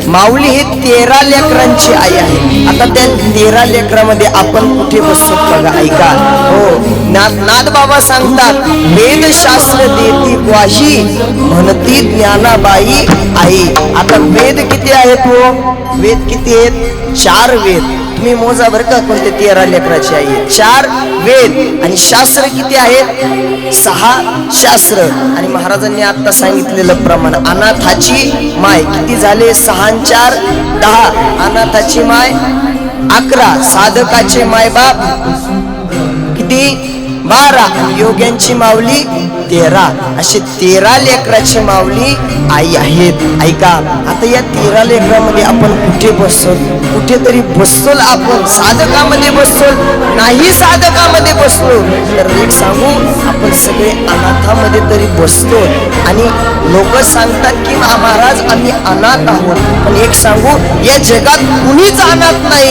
माऊली ही 13 लेकरांची आई आहे. आता त्या 13 लेकरामध्ये आपण कुठे बसतो बघा, ऐका. हो, नाथ बाबा सांगतात, वेदशास्त्र देती ग्वाही म्हणती ज्ञानाबाई आई. आता वेद किती आहेत हो? वेद किती आहेत? 4 वेद. तुम्ही मोजा बरं का, कोणते 13 लेकराची आई आहे. 4 वेद. आणि शास्त्र किती आहेत? 6 शास्त्र. आणि महाराजांनी आता सांगितलेलं प्रमाण, अनाथाची माय किती झाले? 6 आणि 4 10. अनाथाची माय 11. साधकाचे माय बाप किती? 12. योग्यांची माऊली 13. असे 13 लेकराची माऊली आई आहेत. ऐका, आता या 13 लेकरामध्ये आपण कुठे बसतो? कुठेतरी बसतो आपण. साधकामध्ये बसतो नाही, साधकामध्ये बसलो तर एक सांगू, आपण सगळे अनाथामध्ये तरी बसतो. आणि लोक सांगतात की महाराज आम्ही अनाथ आहोत, पण एक सांगू, या जगात कुणीच अनाथ नाही.